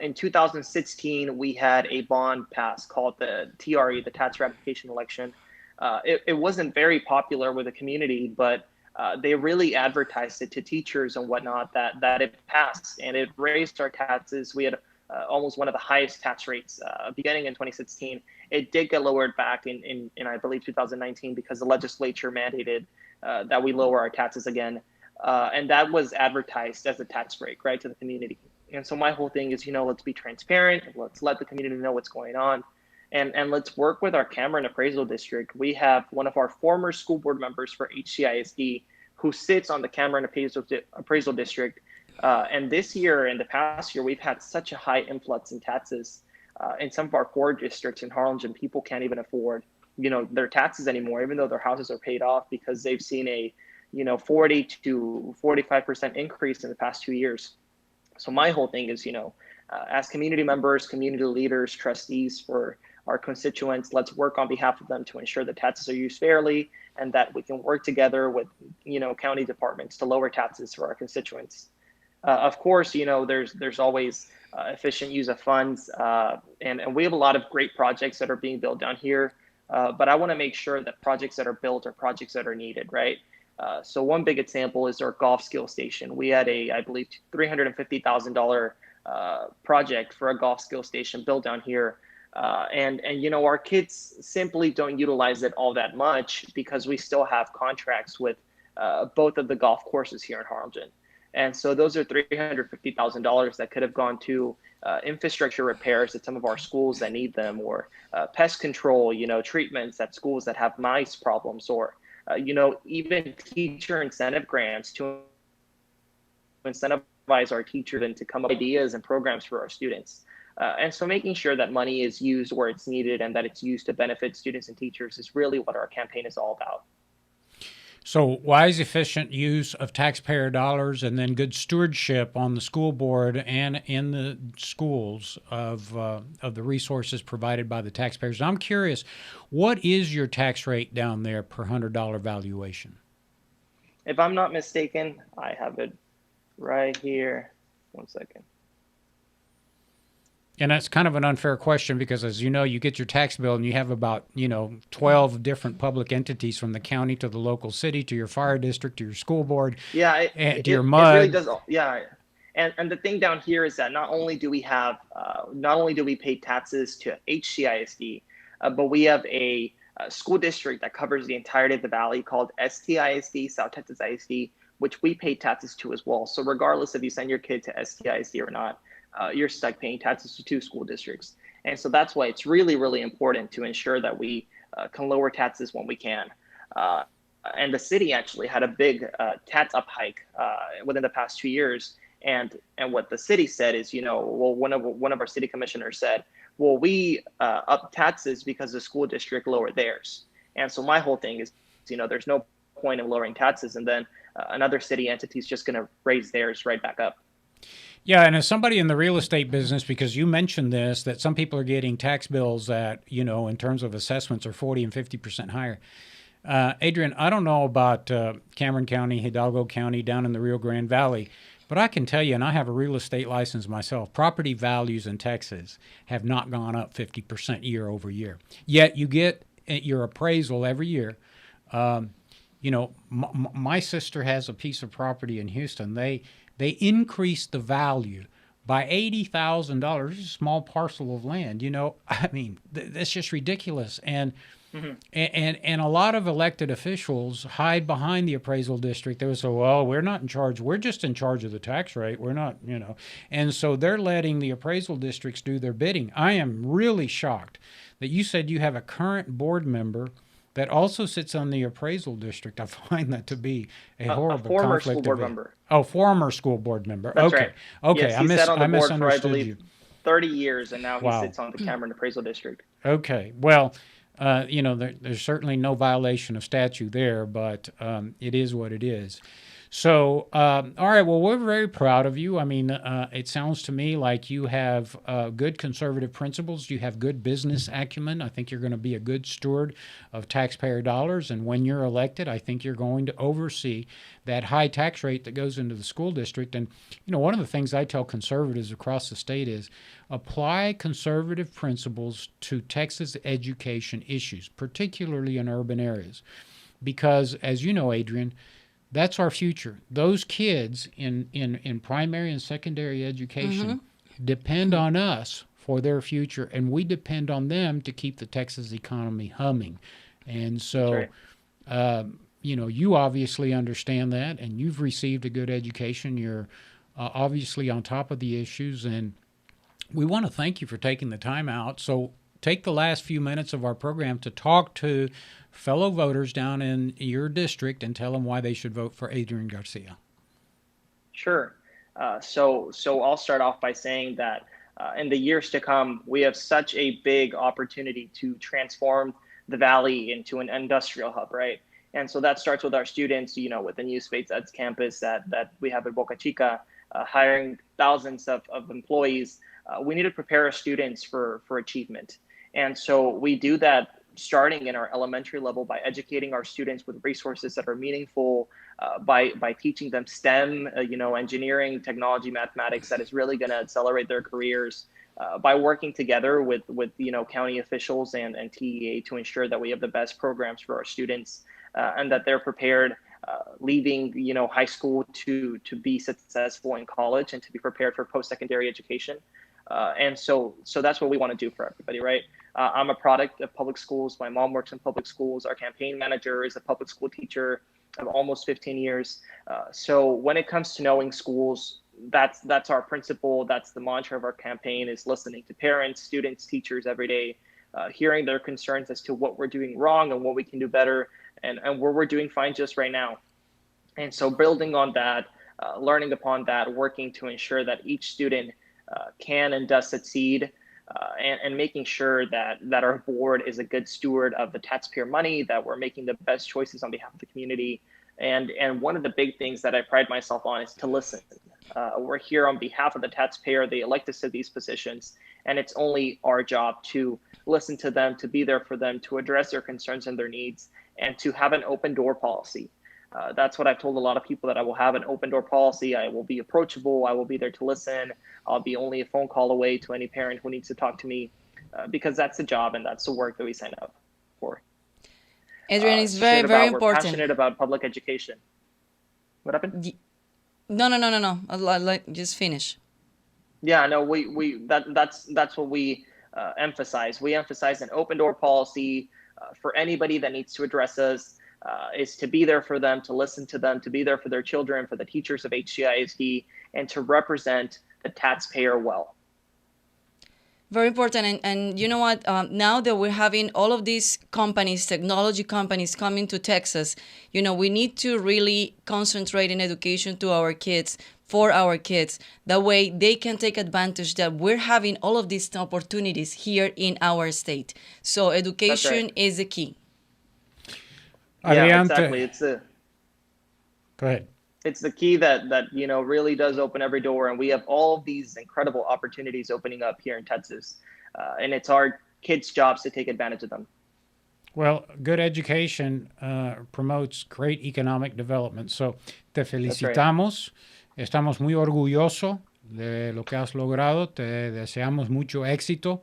In 2016, we had a bond passed called the TRE, the Tax Ratification Election. It wasn't very popular with the community, but they really advertised it to teachers and whatnot that it passed, and it raised our taxes. We had almost one of the highest tax rates beginning in 2016. It did get lowered back in I believe 2019 because the legislature mandated that we lower our taxes again, and that was advertised as a tax break, right, to the community. And so my whole thing is, let's be transparent, let's let the community know what's going on, and let's work with our Cameron Appraisal District. We have one of our former school board members for HCISD who sits on the Cameron Appraisal District. And this year and the past year, we've had such a high influx in taxes in some of our core districts in Harlingen. People can't even afford, their taxes anymore, even though their houses are paid off, because they've seen a, 40 to 45% increase in the past 2 years. So my whole thing is, as community members, community leaders, trustees for our constituents, let's work on behalf of them to ensure that taxes are used fairly and that we can work together with, county departments to lower taxes for our constituents. Of course, there's always efficient use of funds, and we have a lot of great projects that are being built down here. But I want to make sure that projects that are built are projects that are needed, right? So one big example is our golf skill station. We had I believe, $350,000 project for a golf skill station built down here. And our kids simply don't utilize it all that much because we still have contracts with both of the golf courses here in Harlingen. And so those are $350,000 that could have gone to infrastructure repairs at some of our schools that need them, or pest control, treatments at schools that have mice problems, or, even teacher incentive grants to incentivize our teachers and to come up with ideas and programs for our students. And so making sure that money is used where it's needed and that it's used to benefit students and teachers is really what our campaign is all about. So wise, efficient use of taxpayer dollars and then good stewardship on the school board and in the schools of the resources provided by the taxpayers. I'm curious, what is your tax rate down there per $100 valuation? If I'm not mistaken, I have it right here. 1 second. And that's kind of an unfair question because, as you know, you get your tax bill and you have about, 12 different public entities, from the county to the local city to your fire district to your school board, to your MUD. It really does. Yeah. And the thing down here is that not only do we pay taxes to HCISD, but we have a school district that covers the entirety of the valley called STISD, South Texas ISD, which we pay taxes to as well. So regardless if you send your kid to STISD or not, you're stuck paying taxes to two school districts. And so that's why it's really, really important to ensure that we can lower taxes when we can. And the city actually had a big tax up hike within the past 2 years. And what the city said is, well, one of our city commissioners said, well, we up taxes because the school district lowered theirs. And so my whole thing is, there's no point in lowering taxes, and then another city entity is just going to raise theirs right back up. Yeah, and as somebody in the real estate business, because you mentioned this, that some people are getting tax bills that, in terms of assessments are 40 and 50% higher. Adrian, I don't know about Cameron County, Hidalgo County, down in the Rio Grande Valley, but I can tell you, and I have a real estate license myself, property values in Texas have not gone up 50% year over year. Yet you get your appraisal every year. My sister has a piece of property in Houston. They increased the value by $80,000. It's a small parcel of land. I mean, that's just ridiculous. And And a lot of elected officials hide behind the appraisal district. They would say, well, we're not in charge. We're just in charge of the tax rate. We're not, And so they're letting the appraisal districts do their bidding. I am really shocked that you said you have a current board member that also sits on the appraisal district. I find that to be a horrible former conflict school board of member. Oh, former school board member. That's okay. right. Okay. Yes, he sat on the board for, I misunderstood believe, you. 30 years, and now he Wow. sits on the Cameron Appraisal District. Okay. Well, there's certainly no violation of statute there, but it is what it is. So, all right, well, we're very proud of you. I mean, it sounds to me like you have good conservative principles. You have good business acumen. I think you're going to be a good steward of taxpayer dollars. And when you're elected, I think you're going to oversee that high tax rate that goes into the school district. And, one of the things I tell conservatives across the state is apply conservative principles to Texas education issues, particularly in urban areas. Because, as you know, Adrian, that's our future. Those kids in primary and secondary education depend on us for their future, and we depend on them to keep the Texas economy humming. And so, you obviously understand that, and you've received a good education. You're obviously on top of the issues, and we want to thank you for taking the time out. So take the last few minutes of our program to talk to fellow voters down in your district and tell them why they should vote for Adrian Garcia. Sure. So I'll start off by saying that in the years to come, we have such a big opportunity to transform the Valley into an industrial hub, right? And so that starts with our students, with the new SpaceX campus that we have at Boca Chica, hiring thousands of employees. We need to prepare our students for achievement. And so we do that starting in our elementary level by educating our students with resources that are meaningful, by teaching them STEM, engineering, technology, mathematics, that is really going to accelerate their careers, by working together with county officials and TEA to ensure that we have the best programs for our students, and that they're prepared leaving high school to be successful in college and to be prepared for post-secondary education. And so that's what we want to do for everybody, right? I'm a product of public schools. My mom works in public schools. Our campaign manager is a public school teacher of almost 15 years. So when it comes to knowing schools, that's our principle. That's the mantra of our campaign, is listening to parents, students, teachers every day, hearing their concerns as to what we're doing wrong and what we can do better, and where we're doing fine just right now. And so building on that, learning upon that, working to ensure that each student can and does succeed, and making sure that our board is a good steward of the taxpayer money, that we're making the best choices on behalf of the community. And one of the big things that I pride myself on is to listen. We're here on behalf of the taxpayer. They elect us to these positions, and it's only our job to listen to them, to be there for them, to address their concerns and their needs, and to have an open door policy. That's what I've told a lot of people, that I will have an open door policy. I will be approachable. I will be there to listen. I'll be only a phone call away to any parent who needs to talk to me, because that's the job and that's the work that we sign up for. Adrian, it's very, very important. We're passionate about public education. What happened? No. I'll just finish. Yeah, no, that's what we emphasize. We emphasize an open door policy for anybody that needs to address us, is to be there for them, to listen to them, to be there for their children, for the teachers of HCISD, and to represent the taxpayer well. Very important. And you know what? Now that we're having all of these companies, technology companies coming to Texas, we need to really concentrate in education to our kids, for our kids. That way they can take advantage that we're having all of these opportunities here in our state. So education is the key. Yeah, exactly. Go ahead. It's the key that really does open every door, and we have all of these incredible opportunities opening up here in Texas, and it's our kids' jobs to take advantage of them. Well, good education promotes great economic development. So, te felicitamos. Estamos muy orgullosos de lo que has logrado. Te deseamos mucho éxito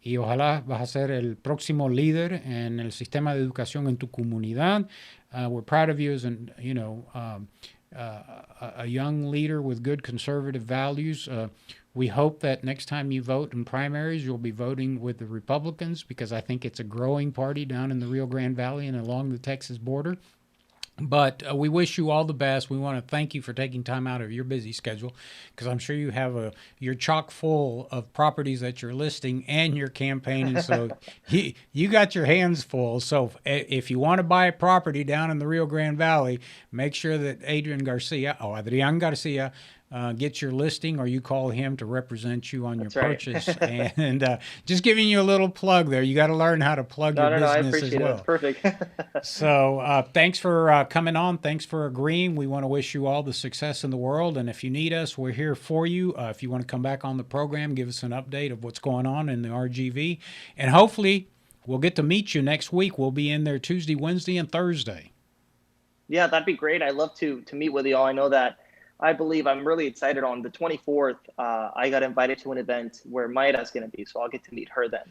y ojalá vas a ser el próximo líder en el sistema de educación en tu comunidad. We're proud of you as a young leader with good conservative values. We hope that next time you vote in primaries, you'll be voting with the Republicans, because I think it's a growing party down in the Rio Grande Valley and along the Texas border. But we wish you all the best. We want to thank you for taking time out of your busy schedule, because I'm sure you have you're chock full of properties that you're listing and you're campaigning. So you got your hands full. So if you want to buy a property down in the Rio Grande Valley, make sure that Adrian Garcia gets your listing, or you call him to represent you on your purchase. And just giving you a little plug there. You got to learn how to plug your business I appreciate as well. It. That's perfect. So thanks for coming on. Thanks for agreeing. We want to wish you all the success in the world. And if you need us, we're here for you. If you want to come back on the program, give us an update of what's going on in the RGV. And hopefully we'll get to meet you next week. We'll be in there Tuesday, Wednesday, and Thursday. Yeah, that'd be great. I'd love to meet with you all. I know that I believe I'm really excited. On the 24th, I got invited to an event where Mayra's going to be, so I'll get to meet her then.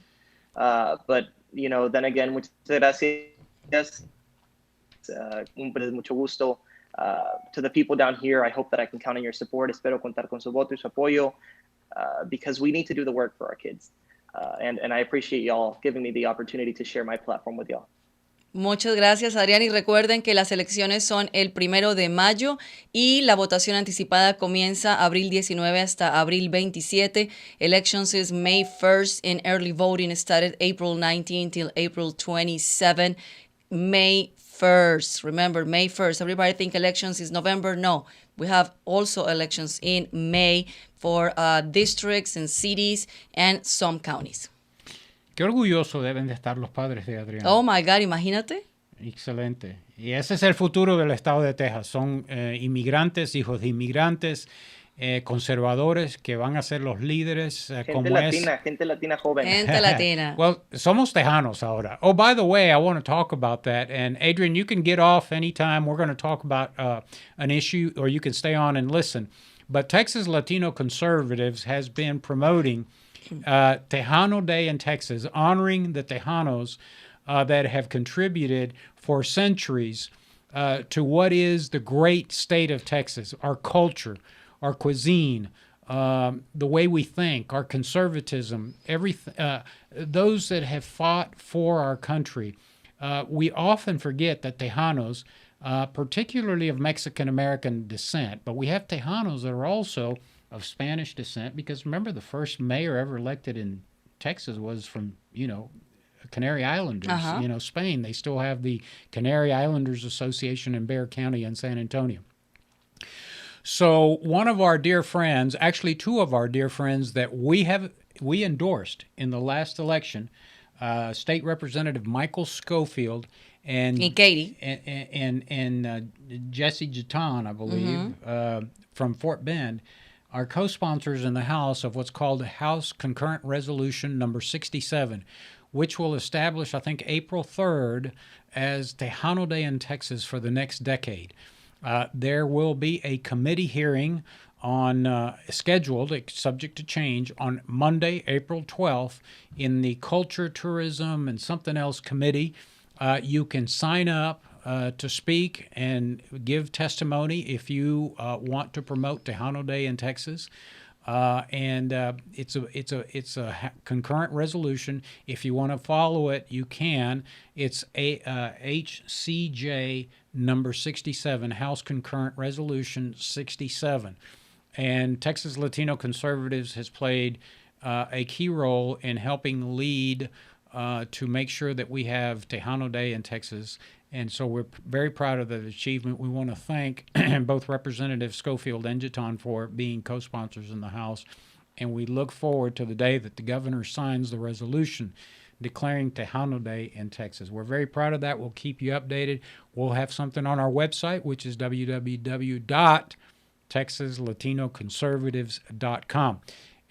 But, then again, muchas gracias. Mucho gusto. To the people down here, I hope that I can count on your support. Espero contar con su voto y su apoyo, because we need to do the work for our kids. And I appreciate y'all giving me the opportunity to share my platform with y'all. Muchas gracias, Adrián, y recuerden que las elecciones son el 1 de mayo y la votación anticipada comienza abril 19 hasta abril 27. Elections is May 1st and early voting started April 19 till April 27. May 1st. Remember, May 1st. Everybody think elections is November. No, we have also elections in May for districts and cities and some counties. Qué orgulloso deben de estar los padres de Adrián. Oh, my God, imagínate. Excelente. Y ese es el futuro del estado de Texas. Son inmigrantes, hijos de inmigrantes, conservadores, que van a ser los líderes. Gente latina joven. Gente latina. Well, somos tejanos ahora. Oh, by the way, I want to talk about that. And Adrian, you can get off anytime. We're going to talk about an issue, or you can stay on and listen. But Texas Latino Conservatives has been promoting Tejano Day in Texas, honoring the Tejanos that have contributed for centuries to what is the great state of Texas, our culture, our cuisine, the way we think, our conservatism, those that have fought for our country. We often forget that Tejanos, particularly of Mexican-American descent, but we have Tejanos that are also of Spanish descent, because remember, the first mayor ever elected in Texas was from, Canary Islanders, Spain. They still have the Canary Islanders Association in Bexar County in San Antonio. So one of our dear friends, actually two of our dear friends that we endorsed in the last election, State Representative Michael Schofield and Katie and Jesse Jeton, I believe, from Fort Bend, are co-sponsors in the House of what's called the House Concurrent Resolution number 67, which will establish, I think, April 3rd as Tejano Day in Texas for the next decade. There will be a committee hearing scheduled, subject to change, on Monday, April 12th in the Culture, Tourism, and something else committee. You can sign up to speak and give testimony if you want to promote Tejano Day in Texas. It's a concurrent resolution. If you want to follow it, you can. It's HCJ number 67, House Concurrent Resolution 67. And Texas Latino Conservatives has played a key role in helping lead to make sure that we have Tejano Day in Texas. And so we're very proud of that achievement. We want to thank both Representatives Schofield and Jeton for being co-sponsors in the House. And we look forward to the day that the governor signs the resolution declaring Tejano Day in Texas. We're very proud of that. We'll keep you updated. We'll have something on our website, which is www.texaslatinoconservatives.com.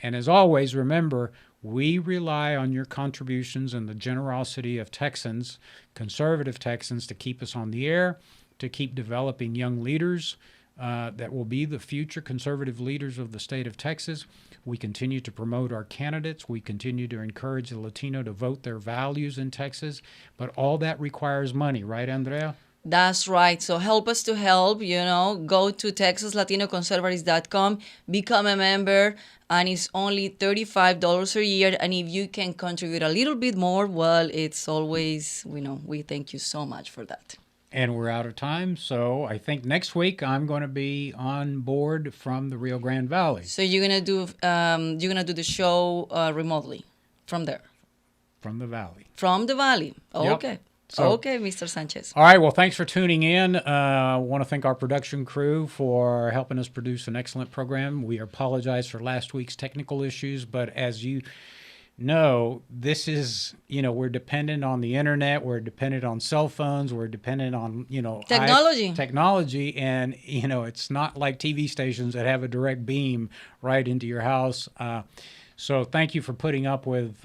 And as always, remember, we rely on your contributions and the generosity of Texans, conservative Texans, to keep us on the air, to keep developing young leaders that will be the future conservative leaders of the state of Texas. We continue to promote our candidates. We continue to encourage the Latino to vote their values in Texas. But all that requires money, right, Andrea? That's right. So help us to help, go to TexasLatinoConservatives.com, become a member, and it's only $35 a year. And if you can contribute a little bit more, well, it's always, we thank you so much for that. And we're out of time, so I think next week I'm going to be on board from the Rio Grande Valley. So you're gonna do the show remotely from there. From the valley. From the valley. Okay. Yep. So, okay, Mr. Sanchez. All right. Well, thanks for tuning in. I want to thank our production crew for helping us produce an excellent program. We apologize for last week's technical issues, but as you know, this is, we're dependent on the internet. We're dependent on cell phones. We're dependent on, technology. And, it's not like TV stations that have a direct beam right into your house. So thank you for putting up with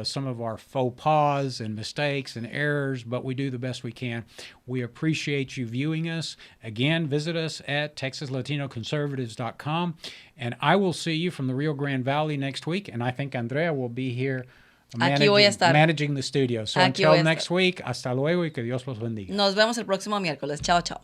some of our faux pas and mistakes and errors, but we do the best we can. We appreciate you viewing us. Again, visit us at TexasLatinoConservatives.com, and I will see you from the Rio Grande Valley next week, and I think Andrea will be here managing the studio. So until next week, hasta luego y que Dios los bendiga. Nos vemos el próximo miércoles. Chao, chao.